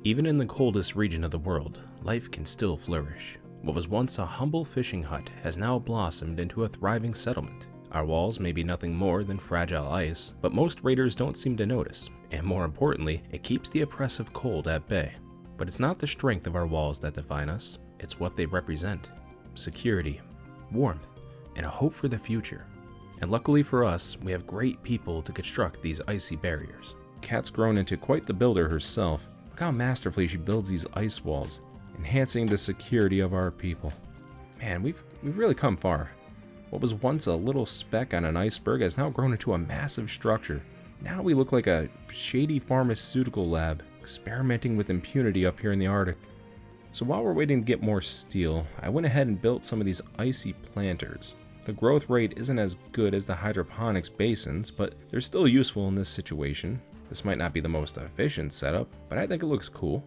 Even in the coldest region of the world, life can still flourish. What was once a humble fishing hut has now blossomed into a thriving settlement. Our walls may be nothing more than fragile ice, but most raiders don't seem to notice, and more importantly, it keeps the oppressive cold at bay. But it's not the strength of our walls that define us, it's what they represent. Security, warmth, and a hope for the future. And luckily for us, we have great people to construct these icy barriers. Kat's grown into quite the builder herself. Look how masterfully she builds these ice walls, enhancing the security of our people. Man, we've really come far. What was once a little speck on an iceberg has now grown into a massive structure. Now we look like a shady pharmaceutical lab, experimenting with impunity up here in the Arctic. So while we're waiting to get more steel, I went ahead and built some of these icy planters. The growth rate isn't as good as the hydroponics basins, but they're still useful in this situation. This might not be the most efficient setup, but I think it looks cool.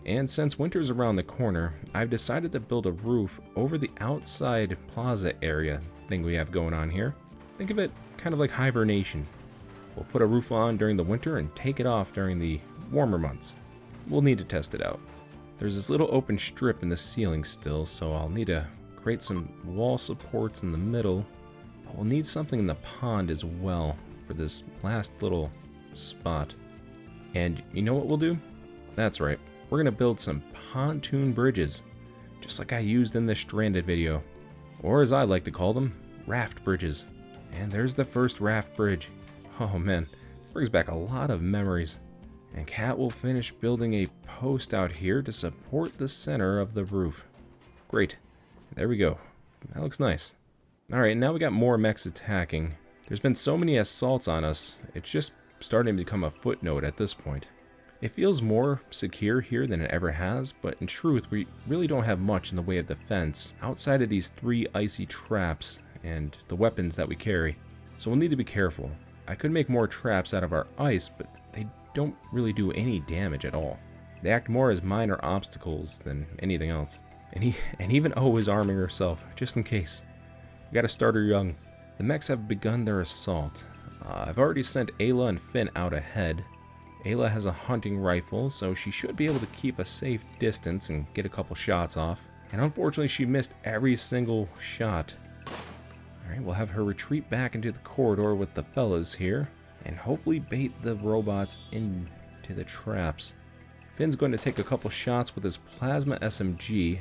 And since winter's around the corner, I've decided to build a roof over the outside plaza area thing we have going on here. Think of it kind of like hibernation. We'll put a roof on during the winter and take it off during the warmer months. We'll need to test it out. There's this little open strip in the ceiling still, so I'll need to create some wall supports in the middle. But we'll need something in the pond as well for this last little spot. And you know what we'll do? That's right. We're going to build some pontoon bridges, just like I used in the Stranded video. Or as I like to call them, raft bridges. And there's the first raft bridge. Oh man, brings back a lot of memories. And Kat will finish building a post out here to support the center of the roof. Great. There we go. That looks nice. Alright, now we got more mechs attacking. There's been so many assaults on us, it's just starting to become a footnote at this point. It feels more secure here than it ever has, but in truth, we really don't have much in the way of defense outside of these 3 icy traps and the weapons that we carry. So we'll need to be careful. I could make more traps out of our ice, but they don't really do any damage at all. They act more as minor obstacles than anything else. And even O is arming herself, just in case. We gotta start her young. The mechs have begun their assault. I've already sent Ayla and Finn out ahead. Ayla has a hunting rifle, so she should be able to keep a safe distance and get a couple shots off. And unfortunately, she missed every single shot. Alright, we'll have her retreat back into the corridor with the fellas here, and hopefully bait the robots into the traps. Finn's going to take a couple shots with his plasma SMG,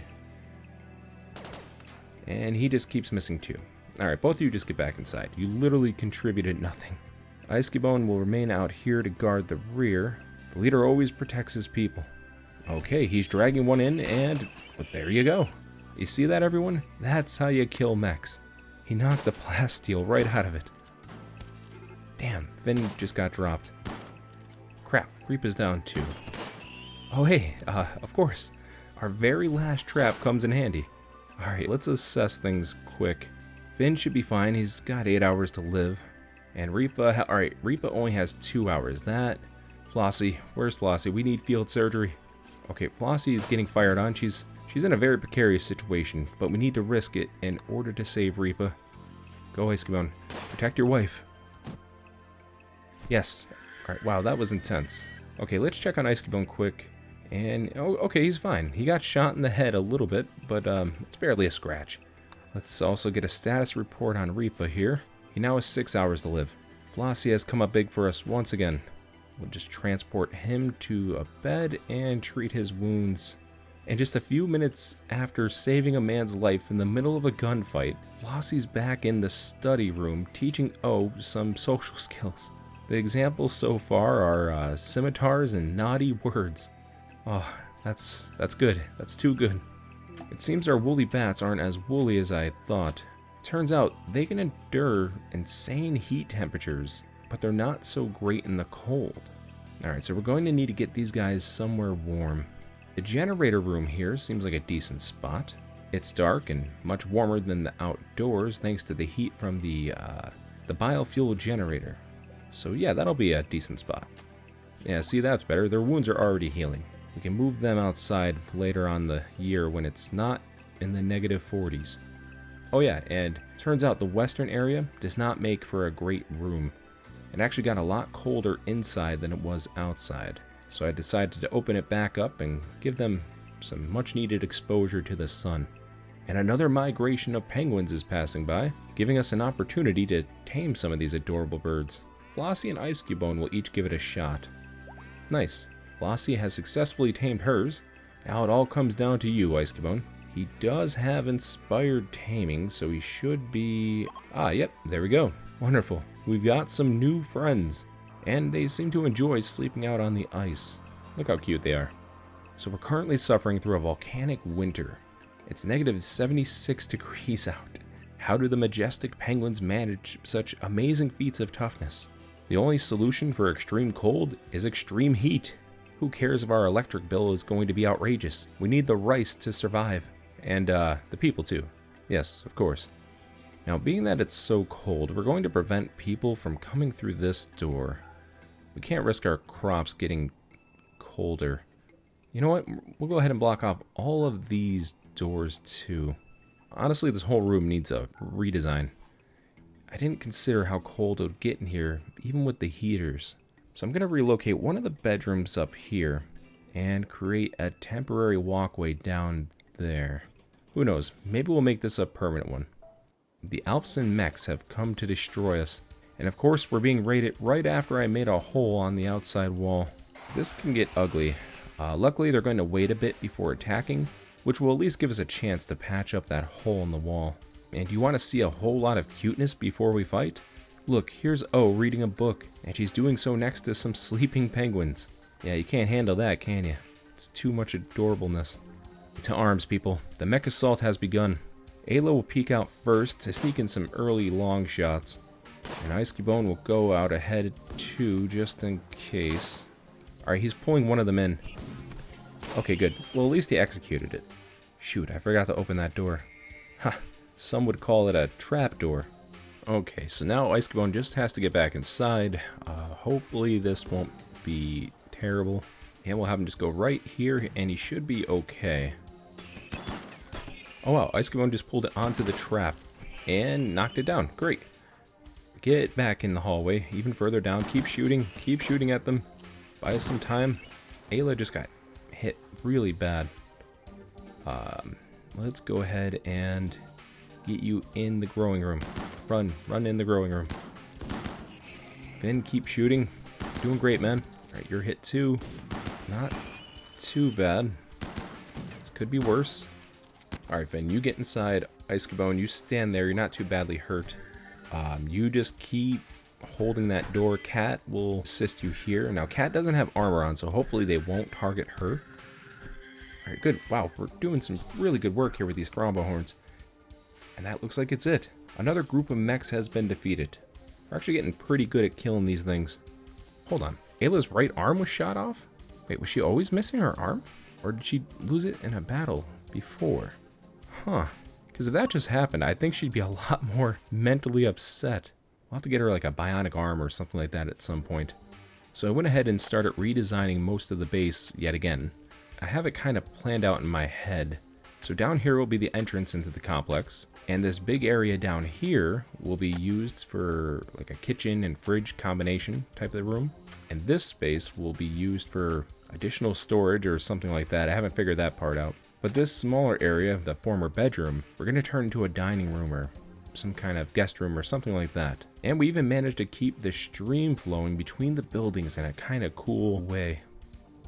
and he just keeps missing 2. Alright, both of you just get back inside. You literally contributed nothing. Icecubone will remain out here to guard the rear. The leader always protects his people. Okay, he's dragging one in, and but there you go. You see that, everyone? That's how you kill mechs. He knocked the plasteel right out of it. Damn, Finn just got dropped. Crap, Creep is down too. Oh hey, of course. Our very last trap comes in handy. Alright, let's assess things quick. Finn should be fine, he's got 8 hours to live. And Reaper, alright, Reaper only has 2 hours. Flossie, where's Flossie? We need field surgery. Okay, Flossie is getting fired on. She's in a very precarious situation, but we need to risk it in order to save Reaper. Go, Icecubone. Protect your wife. Yes. Alright, wow, that was intense. Okay, let's check on Icecubone quick. And, oh, okay, he's fine. He got shot in the head a little bit, but it's barely a scratch. Let's also get a status report on Reaper here. He now has 6 hours to live. Flossie has come up big for us once again. We'll just transport him to a bed and treat his wounds. And just a few minutes after saving a man's life in the middle of a gunfight, Flossie's back in the study room teaching O some social skills. The examples so far are scimitars and naughty words. Oh, that's good. That's too good. It seems our woolly bats aren't as woolly as I thought. Turns out they can endure insane heat temperatures, but they're not so great in the cold. Alright, so we're going to need to get these guys somewhere warm. The generator room here seems like a decent spot. It's dark and much warmer than the outdoors thanks to the heat from the biofuel generator. So yeah, that'll be a decent spot. Yeah, see, that's better. Their wounds are already healing. We can move them outside later on the year when it's not in the negative 40s. Oh yeah, and turns out the western area does not make for a great room. It actually got a lot colder inside than it was outside. so I decided to open it back up and give them some much needed exposure to the sun. And another migration of penguins is passing by, giving us an opportunity to tame some of these adorable birds. Flossie and Icecubone will each give it a shot. Nice. Flossie has successfully tamed hers. Now it all comes down to you, Icecubone. He does have inspired taming, so he should be... yep, there we go. Wonderful. We've got some new friends. And they seem to enjoy sleeping out on the ice. Look how cute they are. So we're currently suffering through a volcanic winter. It's negative 76 degrees out. How do the majestic penguins manage such amazing feats of toughness? The only solution for extreme cold is extreme heat. Who cares if our electric bill is going to be outrageous? We need the rice to survive. And the people too. Yes, of course. Now, being that it's so cold, we're going to prevent people from coming through this door. We can't risk our crops getting colder. You know what? We'll go ahead and block off all of these doors too. Honestly, this whole room needs a redesign. I didn't consider how cold it would get in here, even with the heaters. So I'm going to relocate one of the bedrooms up here and create a temporary walkway down there. Who knows? Maybe we'll make this a permanent one. The Alfs and mechs have come to destroy us. And of course, we're being raided right after I made a hole on the outside wall. This can get ugly. Luckily, they're going to wait a bit before attacking, which will at least give us a chance to patch up that hole in the wall. And do you want to see a whole lot of cuteness before we fight? Look, here's O reading a book, and she's doing so next to some sleeping penguins. Yeah, you can't handle that, can you? It's too much adorableness. To arms, people. The mech assault has begun. Ayla will peek out first to sneak in some early long shots. And Icecubone will go out ahead too, just in case. Alright, he's pulling one of them in. Okay, good. Well, at least he executed it. Shoot, I forgot to open that door. Ha! Some would call it a trap door. Okay, so now Icecubone just has to get back inside. Hopefully this won't be terrible. And we'll have him just go right here, and he should be okay. Oh wow, Icecubone just pulled it onto the trap and knocked it down. Great. Get back in the hallway, even further down. Keep shooting at them. Buy us some time. Ayla just got hit really bad. Let's go ahead and get you in the growing room. Run in the growing room. Finn, keep shooting. Doing great, man. Alright, you're hit too. Not too bad. This could be worse. Alright, Finn, you get inside. Icecubone, you stand there. You're not too badly hurt. You just keep holding that door. Cat will assist you here. Now, Cat doesn't have armor on, so hopefully they won't target her. Alright, good. Wow, we're doing some really good work here with these thrombohorns. And that looks like it's it. Another group of mechs has been defeated. We're actually getting pretty good at killing these things. Hold on. Ayla's right arm was shot off? Wait, was she always missing her arm? Or did she lose it in a battle before? Huh. Because if that just happened, I think she'd be a lot more mentally upset. We'll have to get her like a bionic arm or something like that at some point. So I went ahead and started redesigning most of the base yet again. I have it kind of planned out in my head. So down here will be the entrance into the complex. And this big area down here will be used for like a kitchen and fridge combination type of room. And this space will be used for additional storage or something like that. I haven't figured that part out. But this smaller area, the former bedroom, we're going to turn into a dining room or some kind of guest room or something like that. And we even managed to keep the stream flowing between the buildings in a kind of cool way.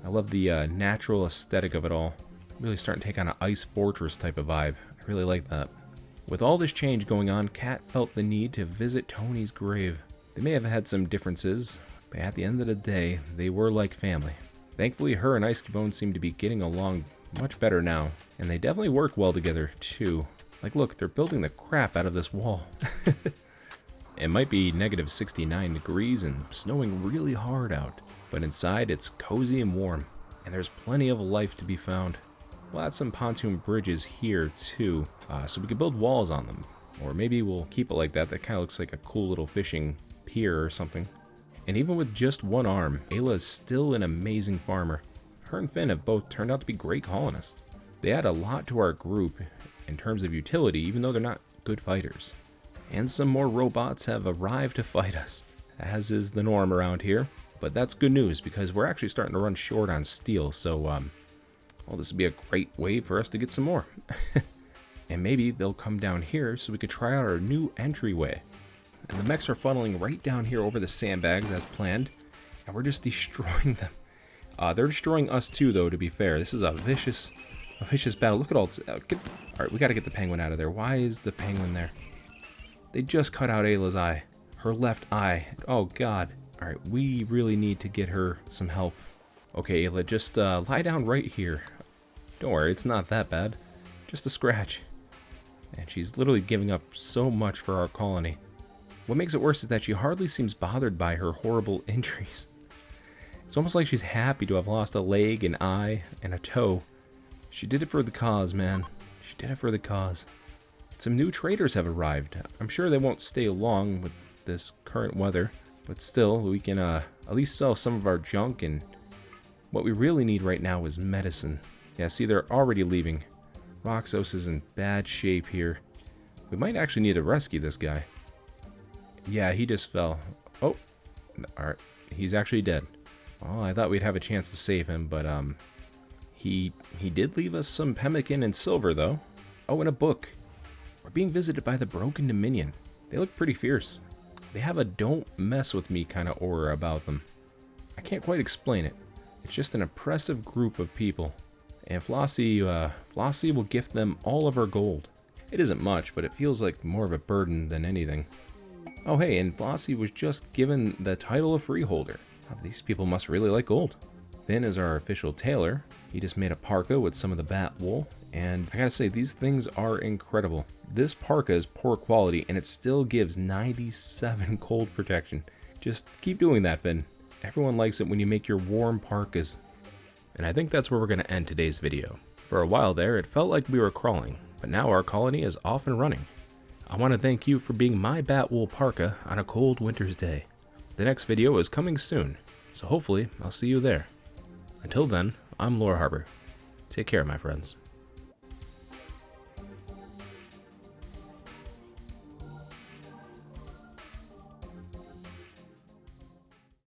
I love the natural aesthetic of it all. Really starting to take on an ice fortress type of vibe. I really like that. With all this change going on, Kat felt the need to visit Tony's grave. They may have had some differences, but at the end of the day, they were like family. Thankfully, her and Icecubone seem to be getting along much better now, and they definitely work well together, too. Like, look, they're building the crap out of this wall. It might be negative 69 degrees and snowing really hard out, but inside it's cozy and warm, and there's plenty of life to be found. We'll add some pontoon bridges here, too, so we can build walls on them. Or maybe we'll keep it like that. That kind of looks like a cool little fishing pier or something. And even with just one arm, Ayla is still an amazing farmer. Her and Finn have both turned out to be great colonists. They add a lot to our group in terms of utility, even though they're not good fighters. And some more robots have arrived to fight us, as is the norm around here. But that's good news because we're actually starting to run short on steel, so well, this would be a great way for us to get some more. And maybe they'll come down here so we could try out our new entryway. And the mechs are funneling right down here over the sandbags as planned, and we're just destroying them. They're destroying us too, though, to be fair. This is a vicious battle. Look at all this. Alright, we gotta get the penguin out of there. Why is the penguin there? They just cut out Ayla's eye. Her left eye. Oh, God. Alright, we really need to get her some help. Okay, Ayla, just lie down right here. Don't worry, it's not that bad. Just a scratch. And she's literally giving up so much for our colony. What makes it worse is that she hardly seems bothered by her horrible injuries. It's almost like she's happy to have lost a leg, an eye, and a toe. She did it for the cause, man. She did it for the cause. Some new traders have arrived. I'm sure they won't stay long with this current weather, but still, we can at least sell some of our junk, and what we really need right now is medicine. Yeah, see, they're already leaving. Roxos is in bad shape here. We might actually need to rescue this guy. Yeah, he just fell. Oh, alright, he's actually dead. Well, I thought we'd have a chance to save him, but he did leave us some pemmican and silver, though. Oh, and a book. We're being visited by the Broken Dominion. They look pretty fierce. They have a don't mess with me kind of aura about them. I can't quite explain it. It's just an oppressive group of people. And Flossie will gift them all of her gold. It isn't much, but it feels like more of a burden than anything. Oh hey, and Flossie was just given the title of freeholder. Oh, these people must really like gold. Finn is our official tailor. He just made a parka with some of the bat wool, and I gotta say, these things are incredible. This parka is poor quality, and it still gives 97 cold protection. Just keep doing that, Finn. Everyone likes it when you make your warm parkas. And I think that's where we're gonna end today's video. For a while there, it felt like we were crawling, but now our colony is off and running. I want to thank you for being my bat wool parka on a cold winter's day. The next video is coming soon, so hopefully I'll see you there. Until then, I'm Lore Harbor. Take care, my friends.